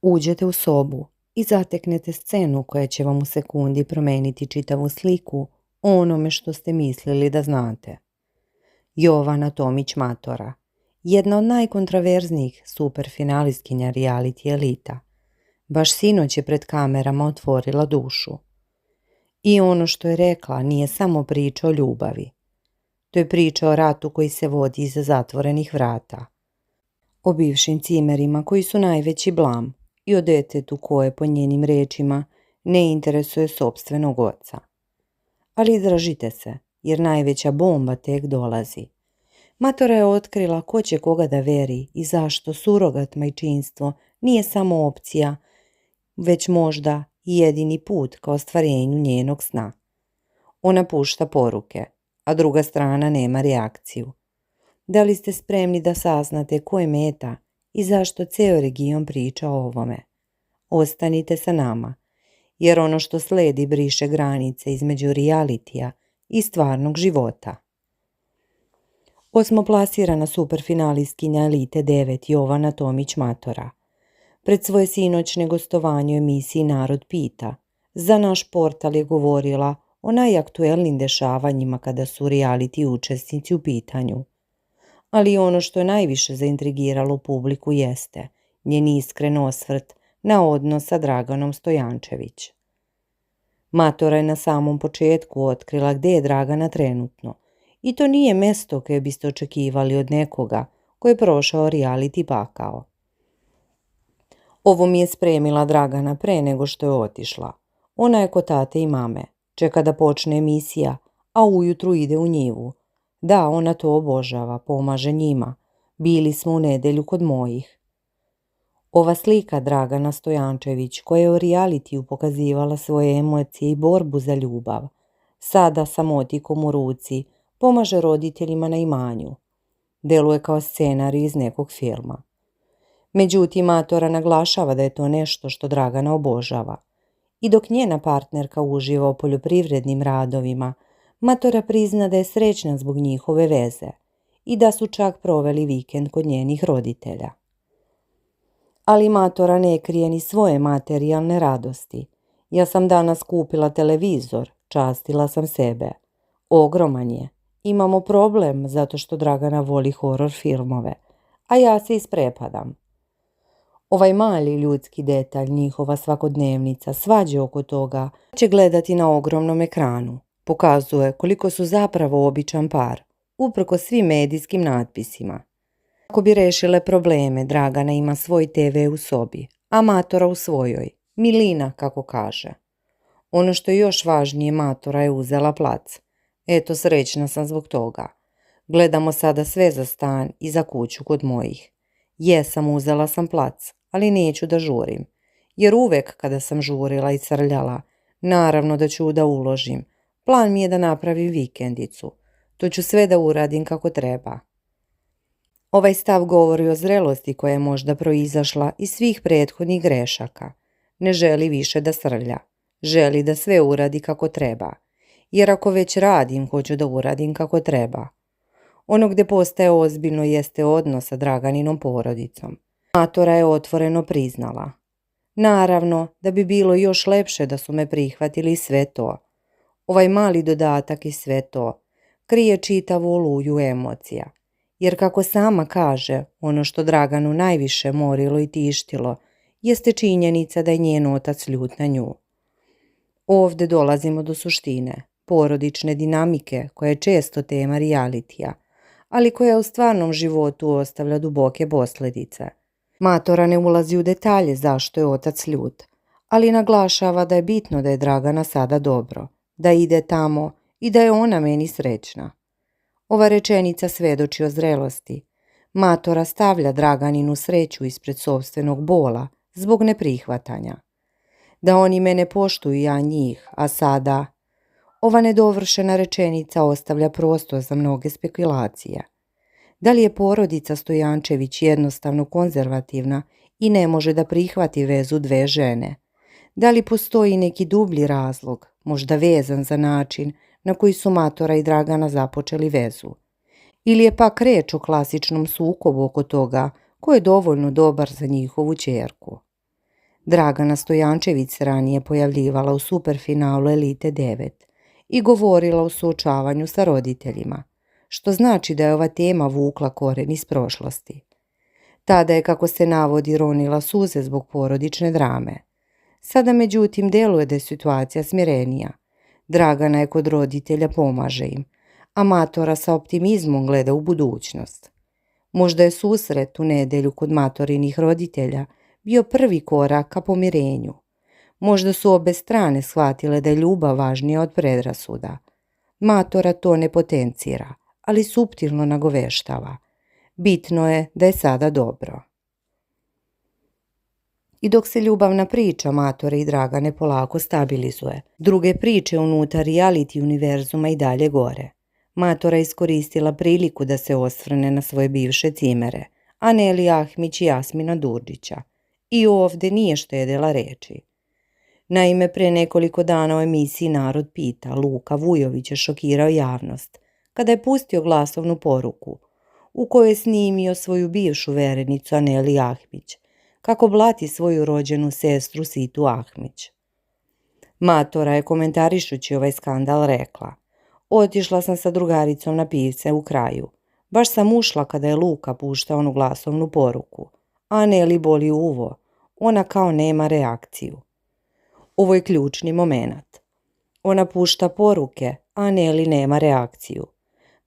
Uđete u sobu i zateknete scenu koja će vam u sekundi promeniti čitavu sliku o onome što ste mislili da znate. Jovana Tomić Matora, jedna od najkontraverznijih superfinalistkinja reality elita, baš sinoć je pred kamerama otvorila dušu. I ono što je rekla nije samo priča o ljubavi. To je priča o ratu koji se vodi iza zatvorenih vrata. O bivšim cimerima koji su najveći blam i o detetu koje, po njenim rečima, ne interesuje sopstvenog oca. Ali držite se, jer najveća bomba tek dolazi. Matora je otkrila ko će koga da veri i zašto surogat majčinstvo nije samo opcija, već možda i jedini put ka ostvarenju njenog sna. Ona pušta poruke, a druga strana nema reakciju. Da li ste spremni da saznate ko je meta i zašto ceo region priča o ovome? Ostanite sa nama, jer ono što sledi briše granice između realitija i stvarnog života. Osmoplasirana superfinalistkinja Elite 9 Jovana Tomić Matora pred svoje sinoćne gostovanje u emisiji Narod pita za naš portal je govorila o najaktuelnijim dešavanjima kada su reality učesnici u pitanju. Ali ono što je najviše zaintrigiralo publiku jeste njen iskren osvrt na odnos sa Draganom Stojančević. Matora je na samom početku otkrila gde je Dragana trenutno i to nije mesto koje biste očekivali od nekoga koji je prošao reality pakao. Ovo mi je spremila Dragana pre nego što je otišla. Ona je kod tate i mame, čeka da počne emisija, a ujutru ide u njivu. Da, ona to obožava, pomaže njima. Bili smo u nedelju kod mojih. Ova slika Dragana Stojančević, koja je u realitiju pokazivala svoje emocije i borbu za ljubav, sada sa motikom u ruci pomaže roditeljima na imanju. Deluje kao scenarij iz nekog filma. Međutim, Matora naglašava da je to nešto što Dragana obožava. I dok njena partnerka uživa u poljoprivrednim radovima, Matora prizna da je srećna zbog njihove veze i da su čak proveli vikend kod njenih roditelja. Ali Matora ne krije ni svoje materijalne radosti. Ja sam danas kupila televizor, častila sam sebe. Ogroman je. Imamo problem zato što Dragana voli horor filmove, a ja se isprepadam. Ovaj mali ljudski detalj, njihova svakodnevnica, svađe oko toga će gledati na ogromnom ekranu. Pokazuje koliko su zapravo običan par, uprkos svim medijskim natpisima. Ako bi rešile probleme, Dragana ima svoj TV u sobi, a Matora u svojoj, milina kako kaže. Ono što je još važnije, Matora je uzela plac. Eto, srećna sam zbog toga. Gledamo sada sve za stan i za kuću kod mojih. Jesam, uzela sam plac, ali neću da žurim, jer uvek kada sam žurila i crljala, naravno da ću da uložim. Plan mi je da napravim vikendicu. To ću sve da uradim kako treba. Ovaj stav govori o zrelosti koja je možda proizašla iz svih prethodnih grešaka. Ne želi više da srlja. Želi da sve uradi kako treba. Jer ako već radim, hoću da uradim kako treba. Ono gde postaje ozbiljno jeste odnos sa Draganinom porodicom. Matora je otvoreno priznala. Naravno da bi bilo još lepše da su me prihvatili sve to. Ovaj mali dodatak i sve to krije čitavu oluju emocija. Jer kako sama kaže, ono što Draganu najviše morilo i tištilo jeste činjenica da je njen otac ljut na nju. Ovde dolazimo do suštine, porodične dinamike koja je često tema realitija, ali koja u stvarnom životu ostavlja duboke posljedice. Matora ne ulazi u detalje zašto je otac ljut, ali naglašava da je bitno da je Dragana sada dobro, da ide tamo i da je ona meni srećna. Ova rečenica svedoči o zrelosti. Matora stavlja Draganinu sreću ispred sopstvenog bola zbog neprihvatanja. Da oni mene poštuju, ja njih, a sada... Ova nedovršena rečenica ostavlja prostor za mnoge spekulacije. Da li je porodica Stojančević jednostavno konzervativna i ne može da prihvati vezu dve žene? Da li postoji neki dublji razlog, možda vezan za način na koji su Matora i Dragana započeli vezu? Ili je pak reč o klasičnom sukobu oko toga ko je dovoljno dobar za njihovu ćerku? Dragana Stojančević se ranije pojavljivala u superfinalu Elite 9 i govorila o suočavanju sa roditeljima, što znači da je ova tema vukla koren iz prošlosti. Tada je, kako se navodi, ronila suze zbog porodične drame. Sada, međutim, deluje da je situacija smirenija. Dragana je kod roditelja, pomaže im, a Matora sa optimizmom gleda u budućnost. Možda je susret u nedelju kod Matorinih roditelja bio prvi korak ka pomirenju. Možda su obe strane shvatile da je ljubav važnija od predrasuda. Matora to ne potencira, ali suptilno nagoveštava. Bitno je da je sada dobro. I dok se ljubavna priča Matore i Dragane polako stabilizuje, druge priče unutar reality univerzuma i dalje gore. Matora iskoristila priliku da se osvrne na svoje bivše cimere, Aneli Ahmić i Jasmina Durđića. I ovdje nije štedela reči. Naime, pre nekoliko dana u emisiji Narod pita Luka Vujović je šokirao javnost kada je pustio glasovnu poruku u kojoj je snimio svoju bivšu verenicu Aneli Ahmić kako blati svoju rođenu sestru Situ Ahmić. Matora je komentarišući ovaj skandal rekla: "Otišla sam sa drugaricom na pivce u kraju. Baš sam ušla kada je Luka puštao onu glasovnu poruku. Aneli boli uvo, ona kao nema reakciju." Ovo je ključni moment. Ona pušta poruke, a Aneli nema reakciju.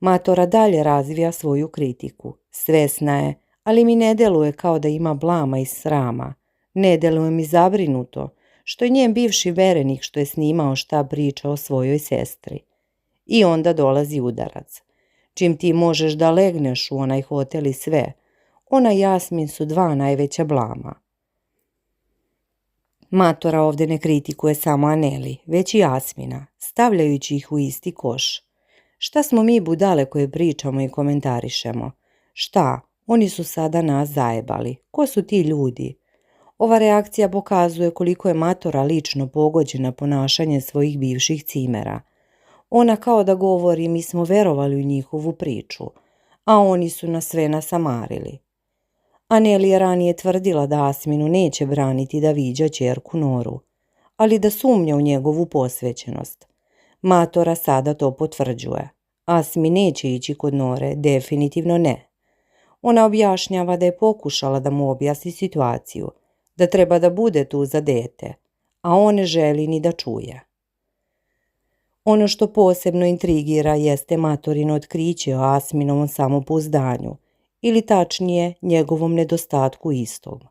Matora dalje razvija svoju kritiku. Svesna je, ali mi ne deluje kao da ima blama i srama. Ne deluje mi zabrinuto, što je njen bivši verenik što je snimao šta priča o svojoj sestri. I onda dolazi udarac. Čim ti možeš da legneš u onaj hotel i sve, ona i Jasmin su dva najveća blama. Matora ovdje ne kritikuje samo Aneli, već i Jasmina, stavljajući ih u isti koš. Šta smo mi budale koje pričamo i komentarišemo? Šta? Oni su sada nas zajebali. Ko su ti ljudi? Ova reakcija pokazuje koliko je Matora lično pogođena ponašanje svojih bivših cimera. Ona kao da govori: mi smo verovali u njihovu priču, a oni su nas sve nasamarili. Aneli je ranije tvrdila da Asminu neće braniti da viđa ćerku Noru, ali da sumnja u njegovu posvećenost. Matora sada to potvrđuje. Asmi neće ići kod Nore, definitivno ne. Ona objašnjava da je pokušala da mu objasni situaciju, da treba da bude tu za dete, a on ne želi ni da čuje. Ono što posebno intrigira jeste Matorino otkriće o Asminovom samopouzdanju, ili tačnije njegovom nedostatku istog.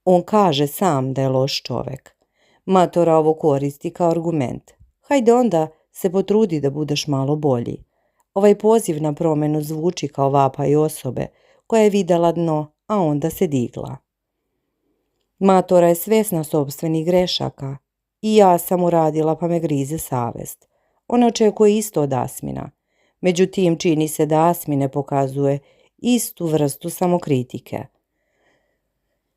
On kaže sam da je loš čovek. Matora ovo koristi kao argument. Hajde onda se potrudi da budeš malo bolji. Ovaj poziv na promjenu zvuči kao vapaj osobe koja je videla dno, a onda se digla. Matora je svesna sopstvenih grešaka. I ja sam uradila pa me grize savest. Ona očekuje isto od Asmina. Međutim, čini se da Asmin ne pokazuje istu vrstu samokritike.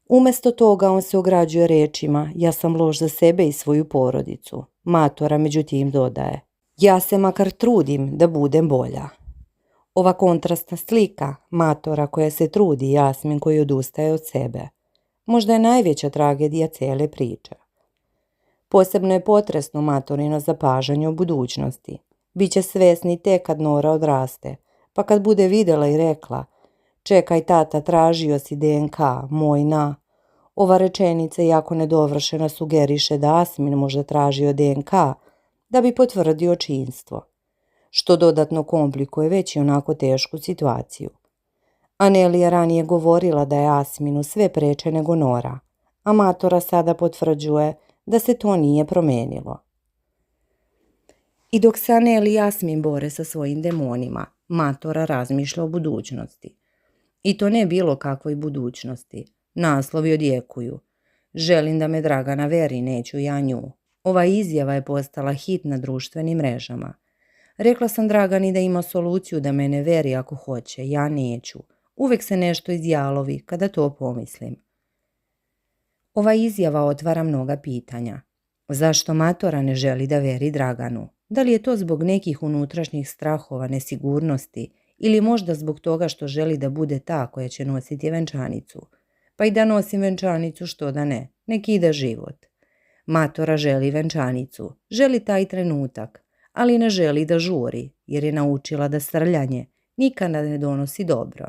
Umesto toga on se ograđuje rečima: ja sam loš za sebe i svoju porodicu. Matora međutim dodaje: ja se makar trudim da budem bolja. Ova kontrastna slika, Matora koja se trudi i Jasmin koji odustaje od sebe, možda je najveća tragedija cijele priče. Posebno je potresno Matorino zapažanje o budućnosti. Biće svesni tek kad Nora odraste, pa kad bude vidjela i rekla: čekaj tata, tražio si DNK, moj na. Ova rečenica, jako nedovršena, sugeriše da Asmin možda tražio DNK da bi potvrdio očinstvo, što dodatno komplikuje već i onako tešku situaciju. Aneli je ranije govorila da je Asminu sve preče nego Nora, a Matora sada potvrđuje da se to nije promenilo. I dok se Aneli i Jasmin bore sa svojim demonima, Matora razmišlja o budućnosti. I to ne bilo kakvoj budućnosti. Naslovi odjekuju: želim da me Dragana veri, neću ja nju. Ova izjava je postala hit na društvenim mrežama. Rekla sam Dragani da ima soluciju da mene veri ako hoće, ja neću. Uvek se nešto izjalovi kada to pomislim. Ova izjava otvara mnoga pitanja. Zašto Matora ne želi da veri Draganu? Da li je to zbog nekih unutrašnjih strahova, nesigurnosti ili možda zbog toga što želi da bude ta koja će nositi venčanicu? Pa i da nosim venčanicu, što da ne, nek ide život. Matora želi venčanicu, želi taj trenutak, ali ne želi da žuri, jer je naučila da srljanje nikada ne donosi dobro.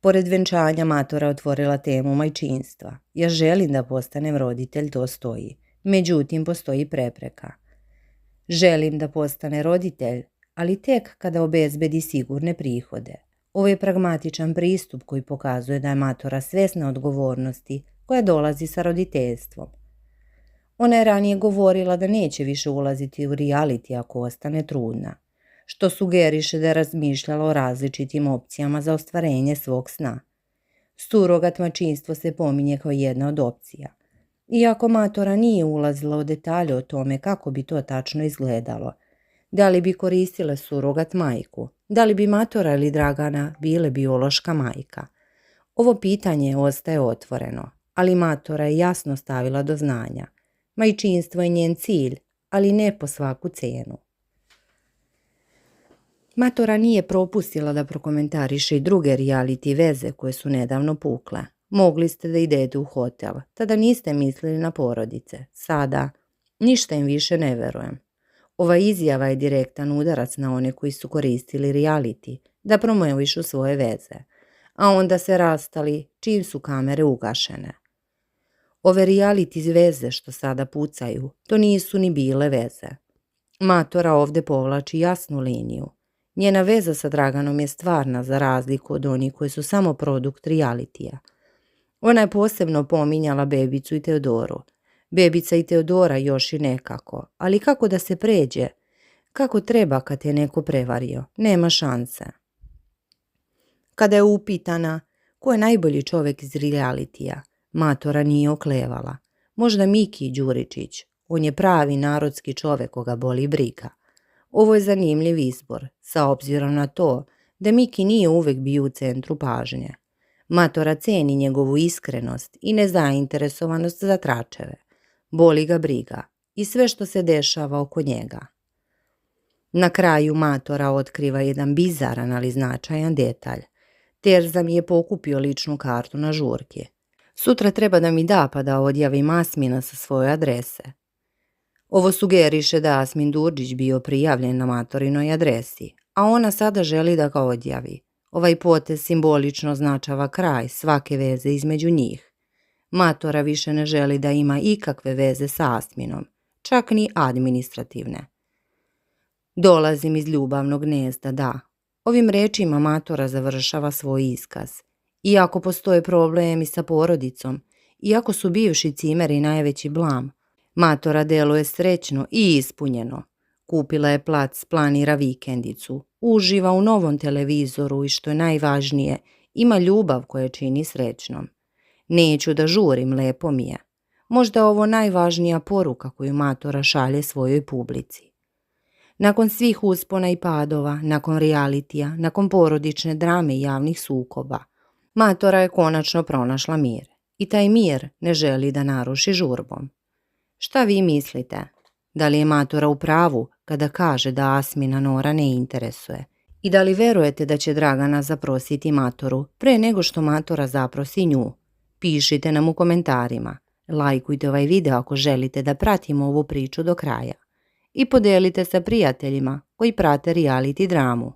Pored venčanja Matora otvorila temu majčinstva. Ja želim da postanem roditelj, to stoji. Međutim, postoji prepreka. Želim da postane roditelj, ali tek kada obezbedi sigurne prihode. Ovo je pragmatičan pristup koji pokazuje da je Matora svesna odgovornosti koja dolazi sa roditeljstvom. Ona je ranije govorila da neće više ulaziti u reality ako ostane trudna, što sugeriše da je razmišljala o različitim opcijama za ostvarenje svog sna. Surogat majčinstvo se pominje kao jedna od opcija. Iako Matora nije ulazila u detalje o tome kako bi to tačno izgledalo, da li bi koristile surogat majku, da li bi Matora ili Dragana bile biološka majka. Ovo pitanje ostaje otvoreno, ali Matora je jasno stavila do znanja. Majčinstvo je njen cilj, ali ne po svaku cenu. Matora nije propustila da prokomentariše i druge reality veze koje su nedavno pukle. Mogli ste da idete u hotel, tada niste mislili na porodice. Sada, ništa im više ne verujem. Ova izjava je direktan udarac na one koji su koristili reality da promovišu svoje veze, a onda se rastali čim su kamere ugašene. Ove reality veze što sada pucaju, to nisu ni bile veze. Matora ovdje povlači jasnu liniju. Njena veza sa Draganom je stvarna za razliku od onih koji su samo produkt realitija. Ona je posebno pominjala bebicu i Teodoru. Bebica i Teodora još i nekako, ali kako da se pređe? Kako treba kad je neko prevario? Nema šanse. Kada je upitana ko je najbolji čovjek iz realitija, Matora nije oklevala. Možda Miki Đuričić, on je pravi narodski čovjek koga boli briga. Ovo je zanimljiv izbor, sa obzirom na to da Miki nije uvijek bio u centru pažnje. Matora ceni njegovu iskrenost i nezainteresovanost za tračeve. Boli ga briga i sve što se dešava oko njega. Na kraju Matora otkriva jedan bizaran, ali značajan detalj. Terza mi je pokupio ličnu kartu na žurki. Sutra treba da mi da pa da odjavim Asmina sa svoje adrese. Ovo sugeriše da Asmin Durđić bio prijavljen na Matorinoj adresi, a ona sada želi da ga odjavi. Ovaj potez simbolično označava kraj svake veze između njih. Matora više ne želi da ima ikakve veze sa Asminom, čak ni administrativne. Dolazim iz ljubavnog gnezda, da. Ovim rečima Matora završava svoj iskaz. Iako postoje problemi sa porodicom, iako su bivši cimeri najveći blam, Matora deluje srećno i ispunjeno. Kupila je plac, planira vikendicu, uživa u novom televizoru i što je najvažnije, ima ljubav koja čini srećnom. Neću da žurim, lepo mi je. Možda je ovo najvažnija poruka koju Matora šalje svojoj publici. Nakon svih uspona i padova, nakon realitija, nakon porodične drame i javnih sukoba, Matora je konačno pronašla mir. I taj mir ne želi da naruši žurbom. Šta vi mislite? Da li je Matora u pravu kada kaže da Asmina Nora ne interesuje? I da li verujete da će Dragana zaprositi Matoru pre nego što Matora zaprosi nju? Pišite nam u komentarima. Lajkujte ovaj video ako želite da pratimo ovu priču do kraja. I podelite sa prijateljima koji prate reality dramu.